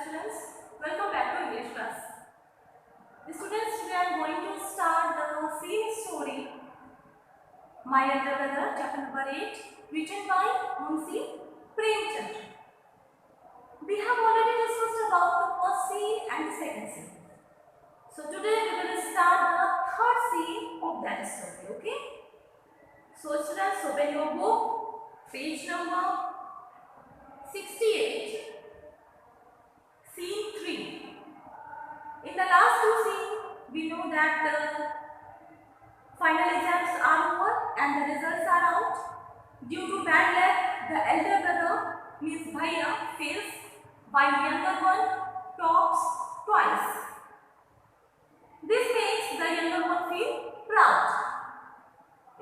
students, welcome back to English class. Students, today I am going to start the same story, My Elder Brother, chapter number 8, written by Munshi Premchand. We have already discussed about the first scene and the second scene. So today we will start the third scene of that story, okay? So students, open your book, page number 68. Scene 3. In the last two scenes, we know that the final exams are over and the results are out. Due to bad luck, the elder brother, means Bhaiya, fails while younger one tops twice. This makes the younger one feel proud.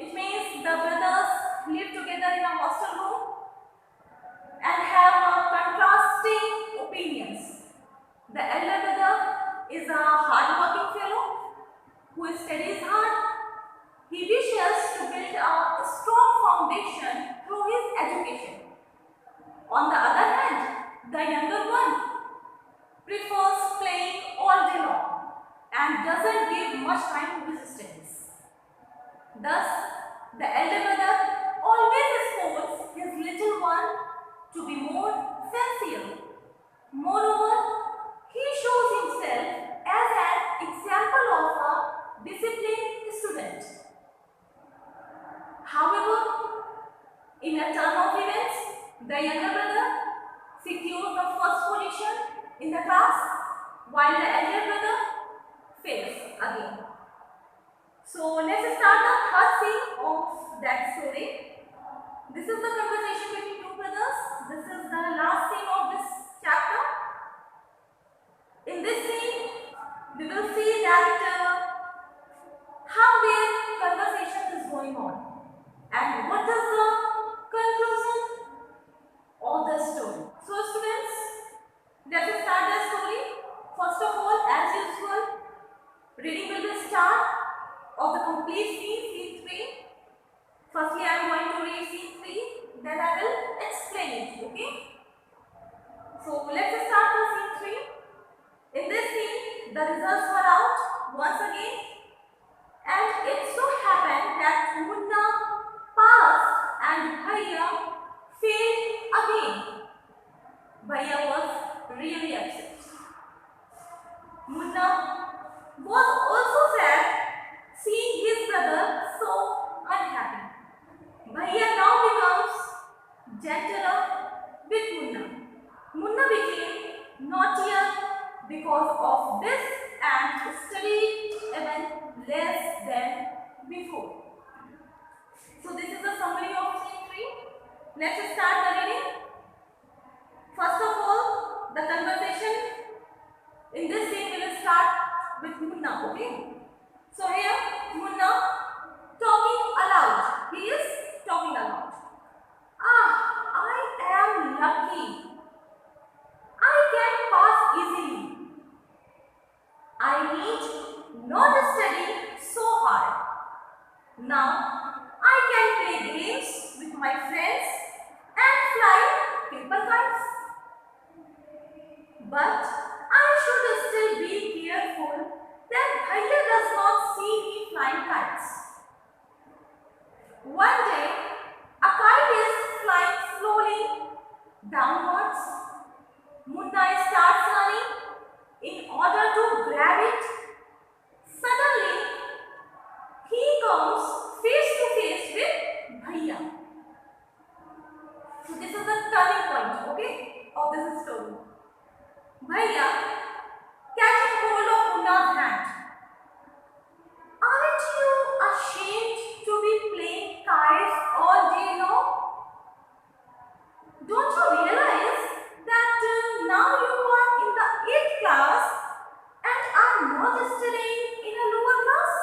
It means the brothers live together in a hostel room and have contrasting opinions. The elder brother is a hard-working fellow who studies hard. He wishes to build a strong foundation through his education. On the other hand, the younger one prefers playing all day long and doesn't give much time to his studies. Thus, the elder brother always supports his little one to be more sincere. Moreover, he shows himself as an example of a disciplined student. However, in a turn of events, the younger brother secures the first position in the class while the elder brother fails again. So let's start the third scene of that story. This is the conversation between two brothers. This is the last scene of this chapter. In this scene, we will see that how their conversation is going on and what is the conclusion of the story. So students, let us start the story. First of all, as usual, reading will be start of the complete scene, scene 3. Firstly, I am going to read scene 3, then I will explain it, okay? So let's start the scene 3. In this scene, the results were out once again, and it so happened that Munna passed and Bhaiya failed again. Bhaiya was really upset. Munna was also sad seeing his brother so unhappy. Bhaiya now becomes gentler with Munna. Munna became naughtier because of this and studied even less than before. So this is a summary of scene 3. Let's start the reading. First of all, the conversation in this scene will start with Munna, okay? So here, Munna talking aloud. He is talking aloud. I am lucky. I can pass easily. I need not study so hard. Now I can play games with my friends and fly paper kites. But I should still be careful that Bhaiya does not see me flying kites. One day, a kite is flying slowly downwards. Munna starts running in order to grab it. Suddenly, he comes face to face with Bhaiya. So this is the turning point, okay, of this story. Bhaiya catching hold of Munna's hand. Aren't you ashamed to be playing kites all day long? Don't you realize that now you are in the 8th class and are not studying in a lower class?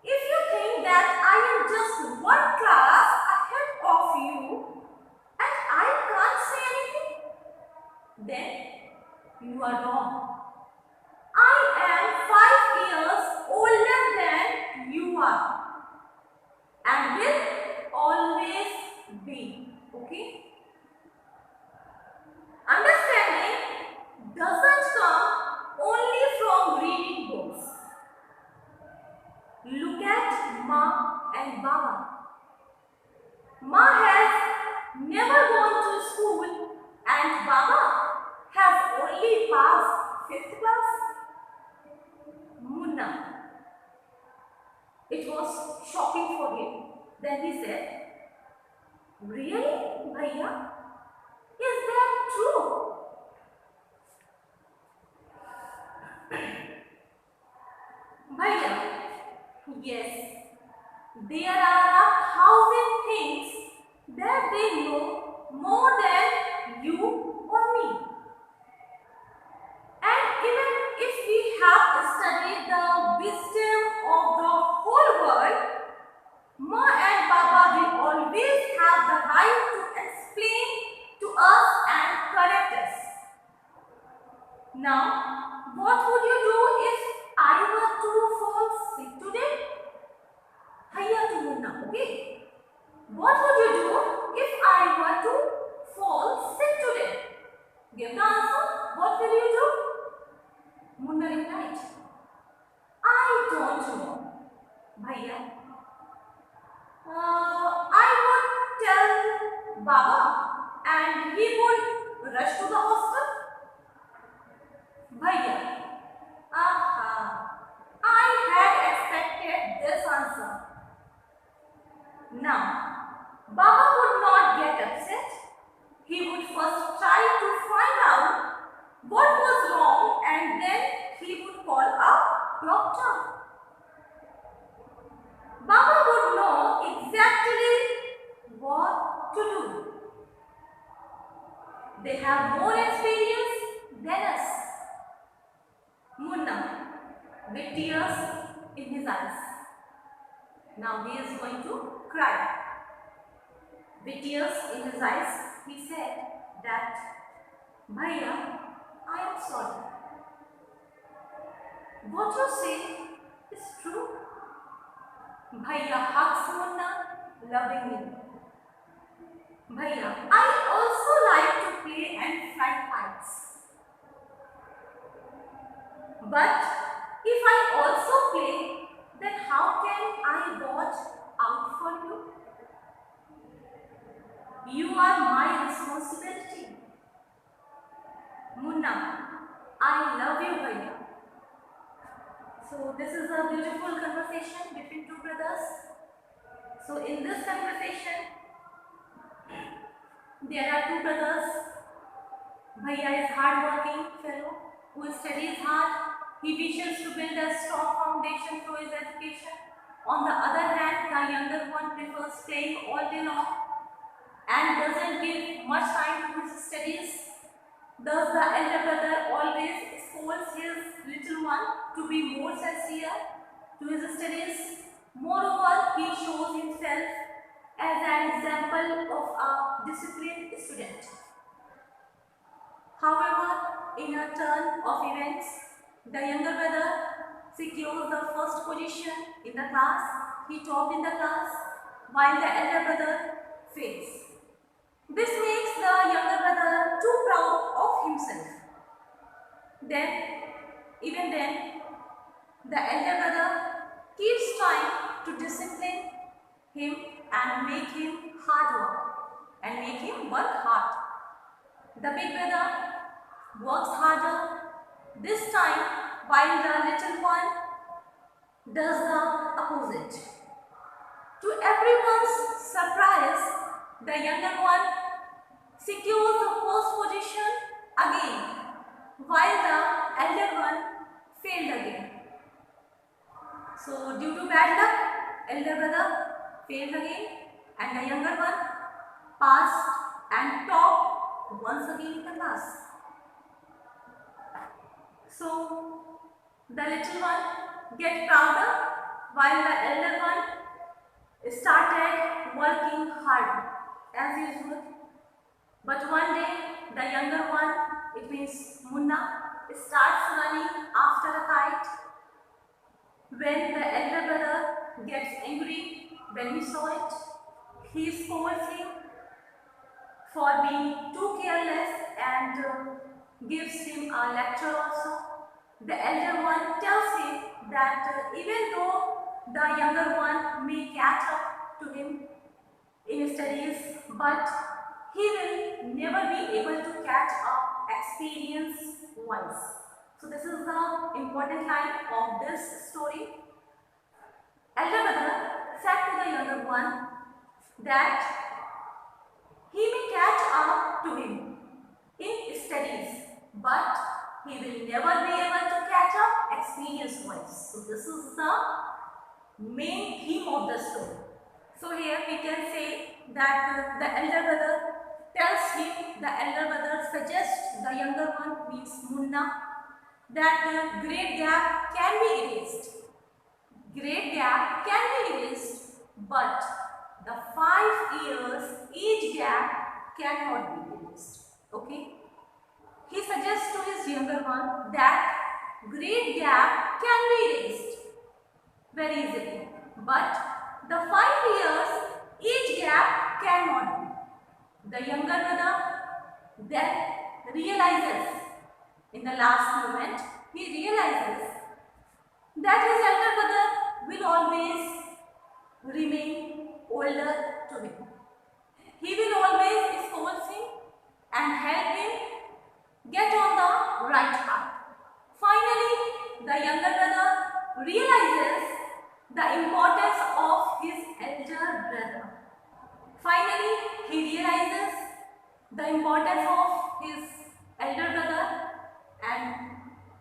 If you think that I am just one class ahead of you and I can't say anything, then you are wrong. I am 5 years older than you are and will always be, okay? Understanding and Baba has only passed 5th class. Munna. It was shocking for him. Then he said, "Really, Bhaiya? Is that true?" Bhaiya, yes, there are 1,000 things that they know more than you or me. And even if we have studied the wisdom of the whole world, Ma and Baba will always have the right to explain to us and correct us. Now, what would you do if I were to fall sick today? Bhaiya to Munna, okay? What would you do if I were to fall sick today? Give the answer. What will you do? Munna replied, "I don't know, Bhaiya. I would tell Baba and he would rush to the hospital." Bhaiya, aha, I had expected this answer. Now, Baba would not get upset. He would first try to find out what was wrong and then he would call a doctor. Baba would know exactly what to do. They have more experience than us. Munna, with tears in his eyes. Now he is going to cry. With tears in his eyes, he said that, "Bhaiya, I am sorry. What you say is true." Bhaiya hugs Munna lovingly. "Bhaiya, I also like to play and fly kites. But if I also play, then how can I watch out for you? You are my responsibility." Munna, "I love you, Bhaiya." So this is a beautiful conversation between two brothers. So in this conversation, there are two brothers. Bhaiya is hard-working fellow who studies hard. He wishes to build a strong foundation through his education. On the other hand, the younger one prefers playing all day long and doesn't give much time to his studies. Thus, the elder brother always scolds his little one to be more sincere to his studies. Moreover, he shows himself as an example of a disciplined student. However, in a turn of events, the younger brother secures the first position in the class. He topped in the class, while the elder brother fails. This makes the younger brother too proud of himself. Even then, the elder brother keeps trying to discipline him and make him work hard. The big brother works harder this time, while the little one does the opposite. To everyone's surprise, the younger one secures the first position again, while the elder one failed again. So due to bad luck, elder brother failed again and the younger one passed and topped once again in the class. So the little one get prouder while the elder one started working hard as usual. But one day the younger one, it means Munna, starts running after a kite. When the elder brother gets angry when he saw it, he scolds him for being too careless and gives him a lecture also. The elder one tells him that even though the younger one may catch up to him in studies, but he will never be able to catch experienced ones. So this is the important line of this story. Elder brother said to the younger one that he may catch up to him in studies, but he will never be able to catch up experienced ones. So this is the main theme of the story. So here we can say that the elder brother tells him, the elder brother suggests the younger one, means Munna, that the great gap can be erased. Great gap can be erased, but the 5 years age gap cannot be erased. Okay? He suggests to his younger one that great gap can be erased very easily, but the 5 years age gap cannot be. The younger brother then realizes, in the last moment, he realizes that his elder brother will always remain older to him. He will always scold him and help him get on the right path. Finally, the younger brother realizes the importance of his elder brother. Finally, he realizes the importance of his elder brother, and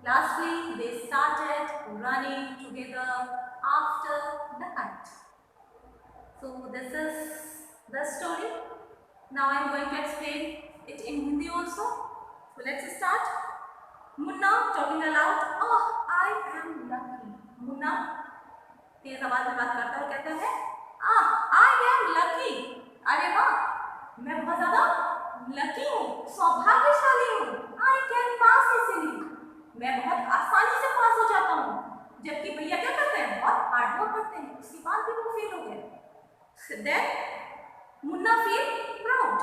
lastly, they started running together after the night. So this is the story. Now I am going to explain it in Hindi also. So let's start. Munna talking aloud. Oh, I am lucky. Munna तेज आवाज में बात करता है, कहता है I am lucky. अरे वाह, मैं बहुत ज्यादा लकी हूँ, सौभाग्यशाली हूँ. I can pass easily. मैं बहुत आसानी से पास हो जाता हूँ. जबकि भैया क्या करते हैं, बहुत हार्ड वर्क करते हैं, उसके बाद भी वो फेल हो गए. Then Munna feel proud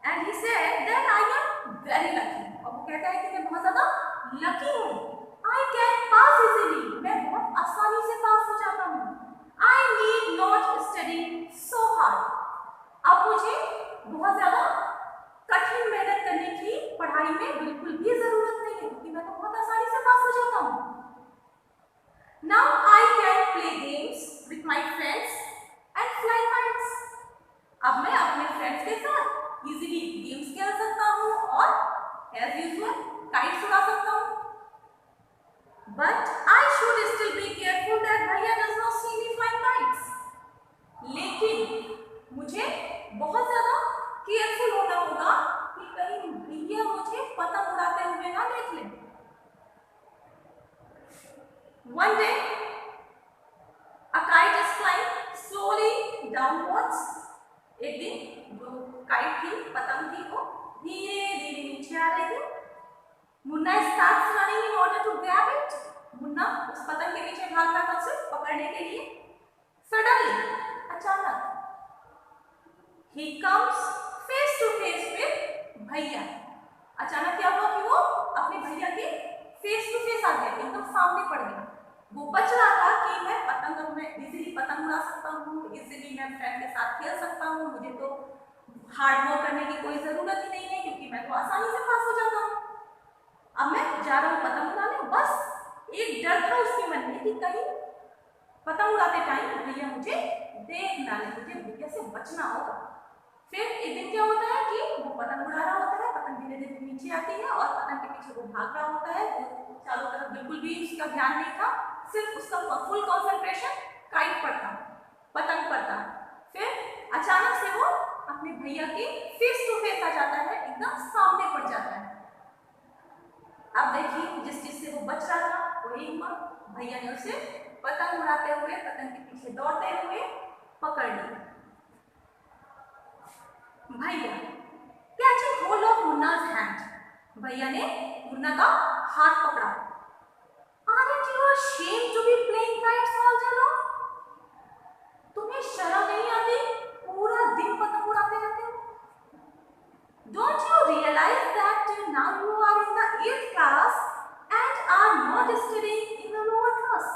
and he said that I am very lucky. और वो कहता है कि मैं बहुत ज्यादा लकी हूँ. I can pass easily. मैं बहुत आसानी से पास हो जाता हूँ. I need not study so hard. अब मुझे बहुत ज्यादा कठिन मेहनत करने की पढ़ाई में बिल्कुल भी जरूरत नहीं है, क्योंकि मैं तो बहुत आसानी से पास हो जाता हूँ. Now I can play games with my friends and fly kites. अब मैं अपने फ्रेंड्स के साथ इजीली गेम्स खेल सकता हूँ और एज यूजुअल काइट्स उड़ा सकता हूँ. But I should still be careful that Bhaiya does not see me flying kites. लेकिन मुझे बहुत ज्यादा केयरफुल होना होगा कि कहीं भैया मुझे पतंग उड़ाते हुए ना देख लें. One day, a kite is flying slowly downwards. एक दिन जो काइट थी, पतंग थी, वो धीरे धीरे नीचे आ रही थी. Munna starts running in order to grab it. Munna उस पतंग के पीछे भागता था उसे पकड़ने के लिए. Suddenly, अचानक, he comes face to face with भैया. अचानक क्या हुआ कि वो अपने भैया के face to face आ गया, एकदम सामने पड़ गया. वो बच रहा था कि मैं इजीली पतंग उड़ा सकता हूँ, इजीली मैं फ्रेंड के साथ खेल सकता हूँ, मुझे तो हार्ड वर्क करने की कोई जरूरत ही नहीं है, क्योंकि मैं तो आसानी से पास हो जाता हूँ. अब मैं जा रहा हूँ पतंग उड़ाने. बस एक डर था उसके मन में कि कहीं पतंग उड़ाते टाइम भैया मुझे देख ना ले, मुझे भैया से बचना होगा. फिर एक दिन क्या होता है कि वो पतंग उड़ा रहा होता है, पतंग धीरे धीरे नीचे आती है और पतंग के पीछे वो भाग रहा होता है. वो चारों तरफ बिल्कुल भी उसका ध्यान नहीं था, सिर्फ उसका फुल कंसंट्रेशन काइट पर था, पतंग पर था. फिर अचानक से वो अपने भैया के फेस टू फेस आ जाता है, एकदम सामने पड़ जाता है. अब देखिए, जिस चीज से वो बच रहा था वही हुआ. भैया ने उसे पतंग उड़ाते हुए, पतंग के पीछे दौड़ते हुए पकड़ लिया. भैया कैचिंग होल्ड ऑफ मुन्ना's hand. भैया ने मुन्ना का हाथ पकड़ा. Aren't you ashamed to be playing kites all day long? तुम्हें शर्म नहीं आती पूरा दिन पतंग उड़ाते रहते हो? Don't you realize that now you are in the 8th class and are not studying in the lower class?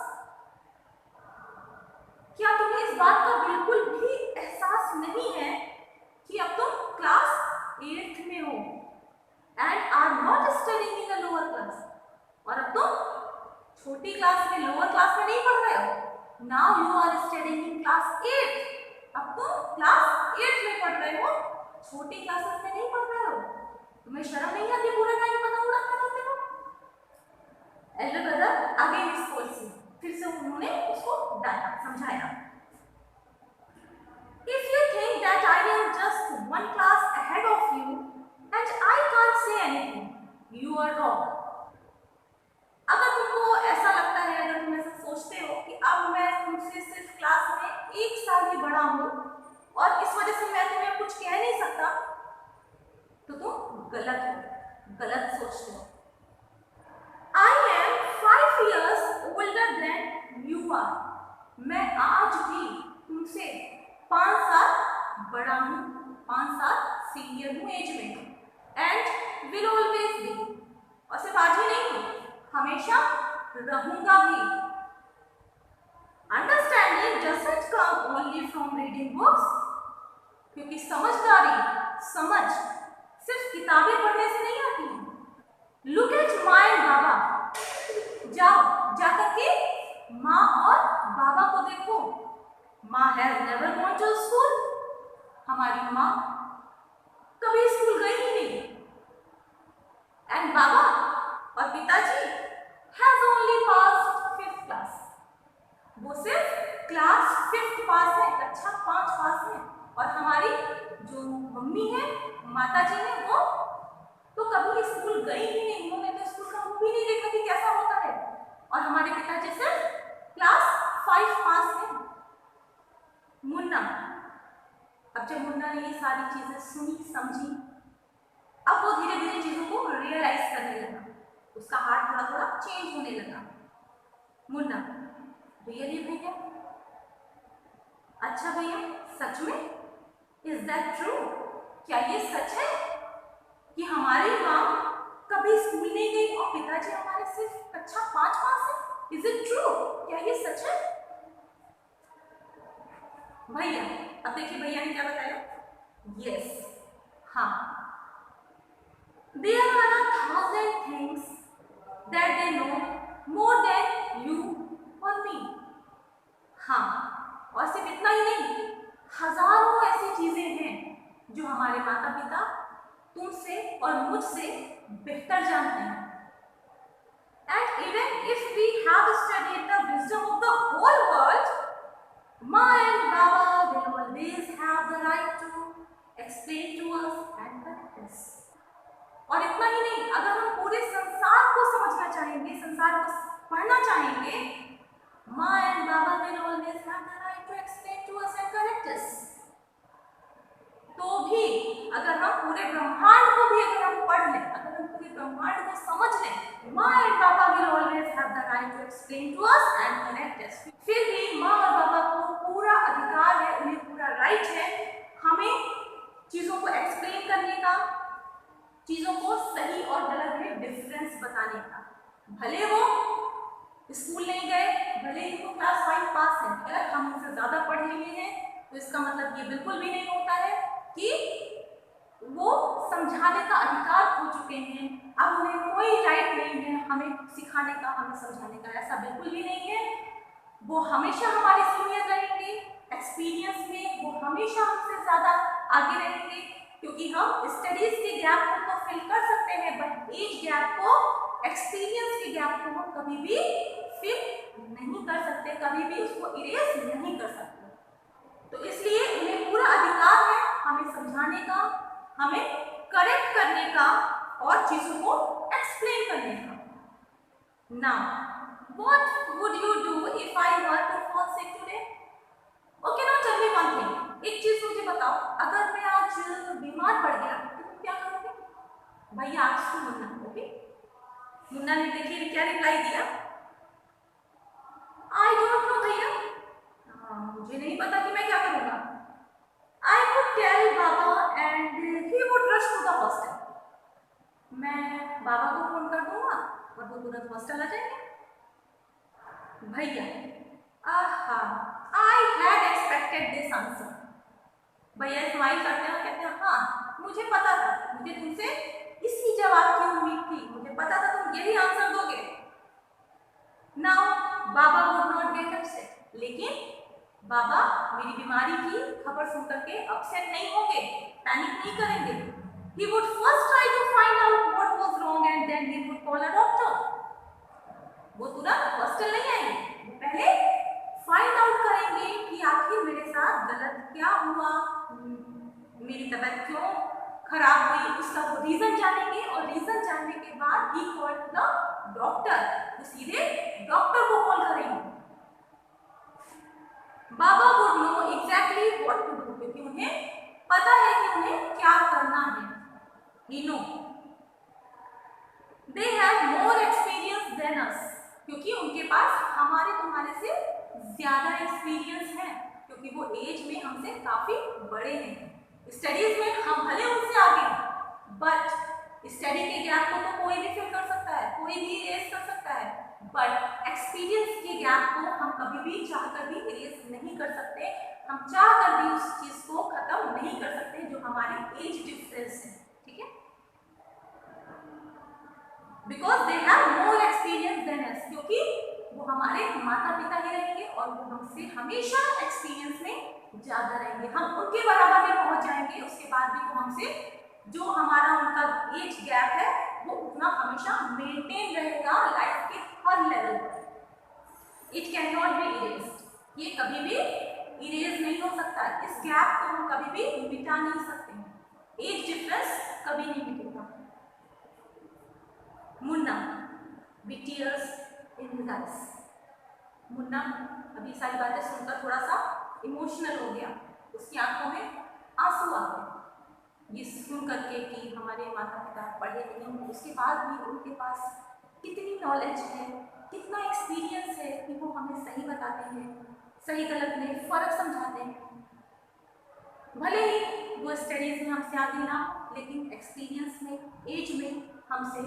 क्या तुम्हें इस बात का बिल्कुल भी एहसास नहीं है कि अब तुम क्लास 8th में हो and are not studying छोटी क्लास में, लोअर क्लास में नहीं पढ़ रहे हो। Now you are studying in class 8। अब तुम क्लास 8 में पढ़ रहे हो, छोटी क्लासेस में नहीं पढ़ रहे हो। तुम्हें शर्म नहीं आती पूरा टाइम पता उड़ाते रहते हो। Elder brother again scold him, फिर से उन्होंने उसको डांटा, समझाया। If you think that I am just one class ahead of you and I can't say anything, you are wrong. अगर तुमको ऐसा लगता है, अगर तुम ऐसा सोचते हो कि अब मैं तुमसे सिर्फ क्लास में 1 साल ही बड़ा हूँ और इस वजह से मैं तुम्हें कुछ कह नहीं सकता, तो तुम गलत हो, गलत सोचते हो। I am 5 years older than you are. मैं आज भी तुमसे 5 साल बड़ा हूँ, 5 साल सीनियर हूँ एज में। एंड विल ऑलवेज बी, और सिर्फ आज ही नहीं, हमेशा रहूंगा भी। Understanding doesn't come only from reading books, क्योंकि समझदारी, समझ सिर्फ किताबें पढ़ने से नहीं आती है। लुक एट माय बाबा, जाओ जाकर के माँ और बाबा को देखो। माँ has never gone to school, हमारी माँ कभी स्कूल गई ही नहीं। एंड बाबा और पिताजी has only passed 5th class, वो सिर्फ क्लास 5th पास है, कक्षा 5 पास है। और हमारी जो मम्मी है, माता जी है, वो तो कभी स्कूल गई ही नहीं, उन्होंने तो स्कूल का मुंह भी नहीं देखा कि कैसा होता है। और हमारे पिताजी सिर्फ क्लास 5 पास है। मुन्ना, अब जब मुन्ना ने ये सारी चीजें सुनी, समझी, अब वो धीरे धीरे चीजों को रियलाइज करने लगा, उसका हार्ट थोड़ा थोड़ा चेंज होने लगा। मुन्ना, रियली भैया? अच्छा भैया, सच में? Is that true? क्या ये सच है कि हमारी माँ कभी स्कूल नहीं गई और पिताजी हमारे सिर्फ कक्षा 5 पास है? Is it true? क्या ये सच है? भैया, अब देखिए भैया ने क्या बताया। यस, हाँ, there are 1,000 things that they know more than you or me. हाँ, और सिर्फ इतना ही नहीं, हजारों ऐसी चीजें हैं जो हमारे माता पिता तुमसे और मुझसे बेहतर जानते हैं। And even if we have studied the wisdom of the whole world, Ma and Baba will always have the right to explain to us and correct us. और इतना ही नहीं, अगर हम पूरे संसार को समझना चाहेंगे, संसार को पढ़ना चाहेंगे, Ma and Baba will always have the right to explain to us and correct us. तो भी अगर हम पूरे ब्रह्मांड को भी अगर हम पढ़ लें, अगर हम पूरे ब्रह्मांड को समझ लें, माँ एंड पापा will always have the right to explain to us and connect us. फिर भी माँ और पापा को पूरा अधिकार है, उन्हें पूरा राइट है हमें चीजों को एक्सप्लेन करने का, चीजों को सही और गलत में डिफरेंस बताने का। भले वो स्कूल नहीं गए, भले ही वो क्लास 5 पास है, अगर हम उनसे ज्यादा पढ़ लिए हैं तो इसका मतलब ये बिल्कुल भी नहीं होता है कि वो समझाने का अधिकार खो चुके हैं, अब उन्हें कोई राइट नहीं है हमें सिखाने का, हमें समझाने का। ऐसा बिल्कुल भी नहीं है। वो हमेशा हमारे सीनियर रहेंगे, एक्सपीरियंस में वो हमेशा हमसे ज़्यादा आगे रहेंगे, क्योंकि हम स्टडीज के गैप को तो फिल कर सकते हैं, बट एज गैप को, एक्सपीरियंस के गैप को हम कभी भी फिल नहीं कर सकते, कभी भी उसको इरेज नहीं कर सकते। तो इसलिए उन्हें पूरा अधिकार है हमें समझाने का, हमें करेक्ट करने का और चीजों को एक्सप्लेन करने का। Now what would you do if I were to fall sick today? Okay, now tell me one thing, एक चीज मुझे बताओ, अगर मैं आज बीमार पड़ गया तो तुम क्या करोगे? भैया आज तो मुन्ना, ओके? मुन्ना ने देखिए क्या रिप्लाई दिया, आई डोंट नो भैया, मुझे नहीं पता कि मैं क्या करूंगा। I would tell baba and he would rush to the hostel. मैं बाबा को फोन कर दूंगा और वो तुरंत हॉस्टल आ जाएंगे। भैया, आहा, I had expected this answer. भैया स्माइल करते हैं, कहते हैं हाँ मुझे पता था, मुझे तुमसे इसी जवाब की उम्मीद थी, मुझे पता था तुम यही आंसर दोगे। Now लेकिन बाबा मेरी बीमारी की खबर सुन करके अपसेट नहीं होंगे, पैनिक नहीं करेंगे। He would first try to find out what was wrong and then he would call a doctor. वो तुरंत हॉस्टल नहीं आएंगे, वो पहले फाइंड आउट करेंगे कि आखिर मेरे साथ गलत क्या हुआ, मेरी तबीयत क्यों खराब हुई, उसका वो रीजन जानेंगे और रीजन जानने के बाद ही कॉल द डॉक्टर, वो सीधे डॉक्टर को कॉल करेंगे। बाबा would know exactly what to do, क्योंकि उन्हें पता है कि उन्हें क्या करना है। He know they have more experience than us, क्योंकि उनके पास हमारे तुम्हारे से ज्यादा एक्सपीरियंस है, क्योंकि वो एज में हमसे काफी बड़े हैं। स्टडीज में हम भले उनसे आगे हैं, बट स्टडी के गैप को तो कोई भी फिल कर सकता है, कोई भी इरेज कर सकता है, बट एक्सपीरियंस के गैप को हम कभी भी चाहकर भी इरेज नहीं कर सकते, हम चाहकर भी उस चीज को खत्म नहीं कर सकते जो हमारे एज डिफरेंस है, ठीक है। Because they have more experience than us, क्योंकि वो हमारे माता पिता ही रहेंगे और वो हमसे हमेशा एक्सपीरियंस में ज्यादा रहेंगे, हम उनके बराबर में पहुंच जाएंगे, उसके बाद भी वो हमसे जो हमारा उनका एज गैप है वो उतना हमेशा मेंटेन रहेगा लाइफ के हर लेवल पर। It can not be erased, ये कभी भी इरेज नहीं हो सकता, इस गैप को हम कभी भी मिटा नहीं सकते, एज डिफरेंस कभी नहीं मिटेगा। Munna with tears in his eyes, Munna अभी सारी बातें सुनकर थोड़ा सा इमोशनल हो गया, उसकी आंखों में आंसू आ गए ये सुन करके कि हमारे माता पिता पढ़े नहीं, उसके बाद भी उनके पास कितनी नॉलेज है, कितना एक्सपीरियंस है कि वो हमें सही बताते हैं, सही गलत में फर्क समझाते हैं। भले ही वो स्टडीज में हमसे आगे ना, लेकिन एक्सपीरियंस में, एज में हमसे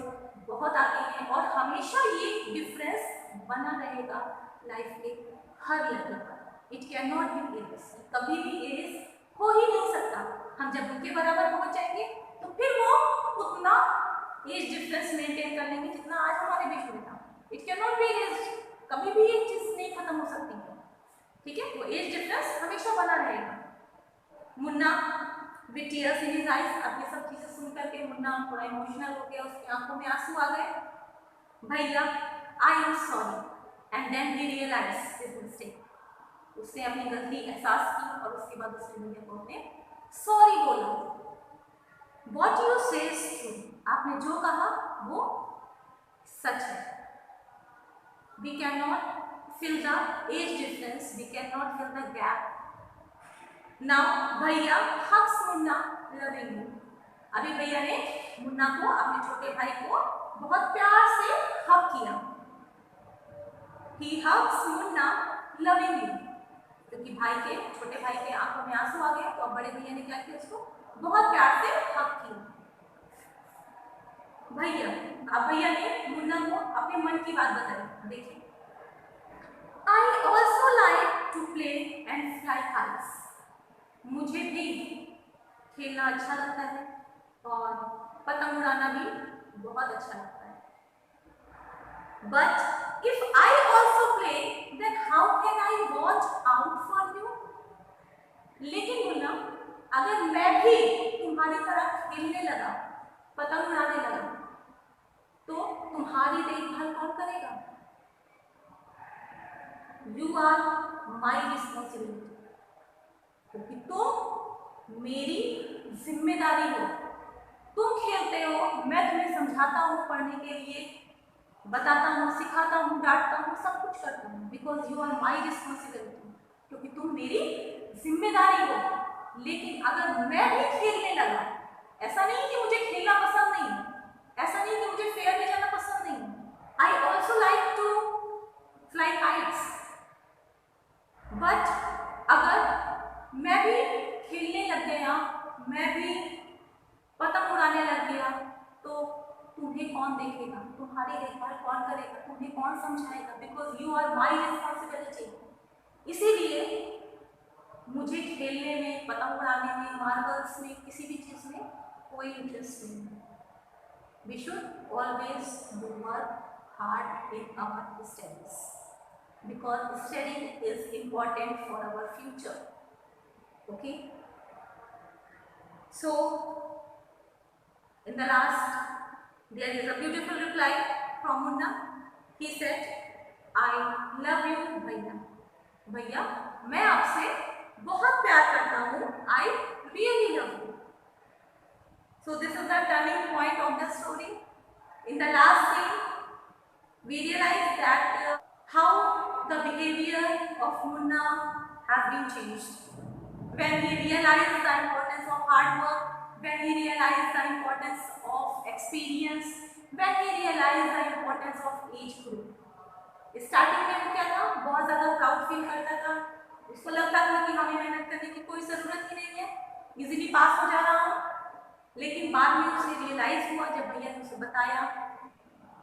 बहुत आगे हैं और हमेशा ये डिफरेंस बना रहेगा लाइफ के हर लेवल पर। It can not be erase, कभी भी इरेज हो ही नहीं सकता। हम जब उनके बराबर पहुंच जाएंगे तो फिर वो उतना एज डिफरेंस मेंटेन कर लेंगे जितना आज हमारे बीच में था। It can not be erase, कभी भी ये चीज नहीं खत्म हो सकती है, ठीक है। वो एज डिफरेंस हमेशा बना रहेगा। Munna with tears in his eyes, अब ये सब चीजें सुन करके मुन्ना थोड़ा इमोशनल हो गया, उसकी आंखों में आंसू आ गए। भैया I am sorry and then he realised his mistake, उसने अपनी गलती एहसास की और उसके बाद उसने भैया को अपने सॉरी बोला। What you said is true, आपने जो कहा वो सच है। We can not fill the age difference, we can not fill the gap. Now भैया हग्स मुन्ना लविंगली, अभी भैया ने मुन्ना को, अपने छोटे भाई को बहुत प्यार से हग किया। ही हग्स मुन्ना लविंगली, क्योंकि भाई के, छोटे भाई के आंखों में आंसू आ गए तो अब बड़े भैया ने क्या किया, उसको बहुत प्यार से हग किया। भैया, अब भैया ने मुन्ना को अपने मन की बात बताई। देखिए, I also like to play and fly kites, मुझे भी खेलना अच्छा लगता है और पतंग उड़ाना भी बहुत अच्छा लगता है। But if I also play then how can I watch out for you, लेकिन मुन्ना अगर मैं भी तुम्हारी तरह खेलने लगा, पतंग उड़ाने लगा, तो तुम्हारी देखभाल कौन करेगा? यू आर माई रिस्पॉन्सिबिलिटी, क्योंकि तुम मेरी जिम्मेदारी हो। तुम खेलते हो, मैं तुम्हें समझाता हूँ, पढ़ने के लिए बताता हूँ, सिखाता हूँ, डांटता हूँ, सब कुछ करता हूँ, because you are my responsibility, क्योंकि तुम मेरी जिम्मेदारी हो। लेकिन अगर मैं भी खेलने लगा, ऐसा नहीं कि मुझे खेलना पसंद नहीं, ऐसा नहीं कि मुझे फेयर में जाना पसंद नहीं, I also like to fly kites, but अगर मैं भी खेलने लग गया, मैं भी पतंग उड़ाने लग गया, तो तुम्हें कौन देखेगा, तुम्हारी देखभाल कौन करेगा, तुम्हें कौन समझाएगा, because you are my responsibility. इसीलिए मुझे खेलने में, पतंग उड़ाने में, मार्बल्स में, किसी भी चीज़ में कोई इंटरेस्ट नहीं है। We should always do work hard in our studies. because studying is important for our future. Okay. So in the last, there is a beautiful reply from Munna. He said, I love you भैया. भैया मैं आपसे बहुत प्यार करता हूँ. I really love you. So this is the turning point of the story. In the last scene, we realize that how the behavior of Munna has been changed. When he realized the importance of hard work, when he realized the importance of experience, when he realized the importance of age group. Starting में वो क्या था, बहुत ज़्यादा proud feel करता था. उसको लगता था कि हमें मेहनत करने की कोई ज़रूरत ही नहीं है, इजीली पास हो जा रहा हूँ. लेकिन बाद में उसे रियलाइज हुआ जब भैया ने उसे बताया,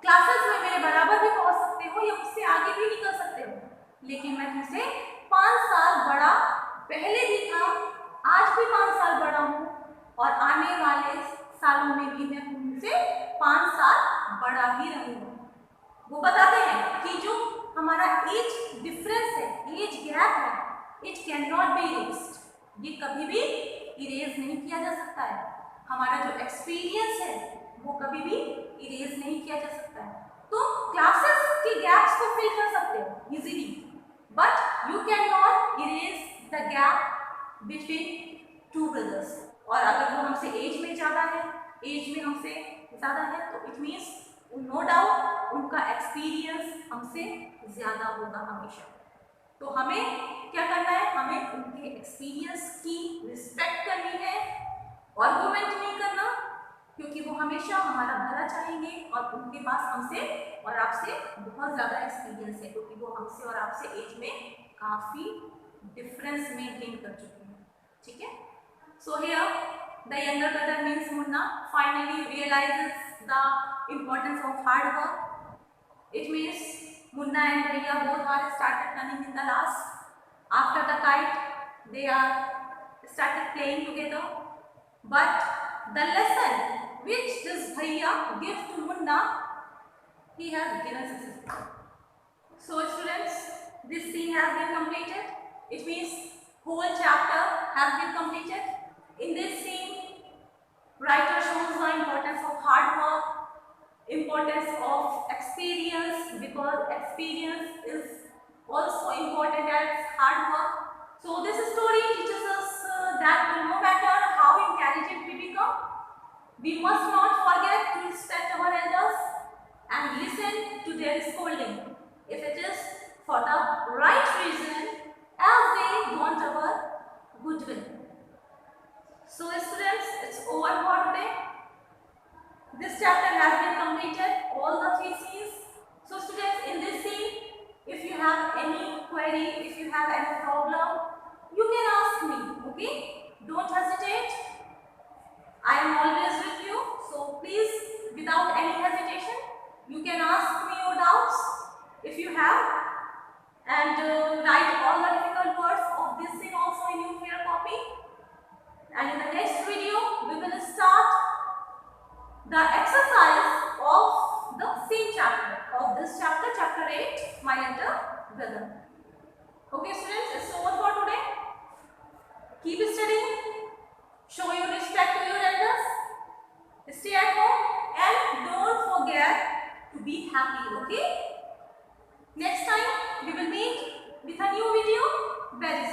क्लासेस में मेरे बराबर भी पहुँच सकते हो या उससे आगे भी निकल सकते हो, लेकिन मैं तुमसे 5 साल बड़ा पहले भी था, आज भी 5 साल बड़ा हूँ और आने वाले सालों में भी मैं तुमसे 5 साल बड़ा ही रहूँगा. वो बताते हैं कि जो हमारा एज डिफरेंस है, एज गैप है, it can not be erased. ये कभी भी इरेज नहीं किया जा सकता है. हमारा जो एक्सपीरियंस है वो कभी भी इरेज नहीं किया जा सकता है. तो क्लासेस के गैप्स को फिल कर सकते हो easily, but you can not erase the gap between two brothers. और अगर वो हमसे एज में ज़्यादा है, एज में हमसे ज़्यादा है, तो इट मीन्स नो डाउट उनका एक्सपीरियंस हमसे ज़्यादा होगा हमेशा. तो हमें क्या करना है, हमें उनके एक्सपीरियंस की रिस्पेक्ट करनी है, आर्गुमेंट नहीं करना, क्योंकि वो हमेशा हमारा भला चाहेंगे और उनके पास हमसे और आपसे बहुत ज़्यादा एक्सपीरियंस है, क्योंकि वो हमसे और आपसे एज में काफ़ी डिफरेंस मेंटेन कर चुके हैं. ठीक है. So here the younger brother means Munna finally realises the importance of hard work. It means Munna and Bhaiya both are started running in the last. After the kite, they are started playing together. But the lesson which this Bhaiya gives to Munna, he has given successfully. So students, this scene has been completed. It means whole chapter has been completed. In this scene, writer shows the importance of hard work, importance of experience, because experience is also important as hard work. So this story teaches us that no matter how intelligent we become, we must not forget to respect our elders and listen to their scolding if it is for the right reason, as they want our goodwill. So students, it's over for today. This chapter has been completed, all the 3 scenes. So students, in this scene, if you have any query, if you have any problem, you can ask me, okay? Don't hesitate. I am always with you. So please, without any hesitation, you can ask me your doubts if you have, and write all the difficult words of this scene also in your fair copy. And in the next video, we will start the exercise of the same chapter, of this chapter, chapter 8, my elder brother. Okay students, it's over for today. Keep studying, show your respect to your elders, stay at home, and don't forget to be happy, okay? Next time, we will meet with a new video very soon.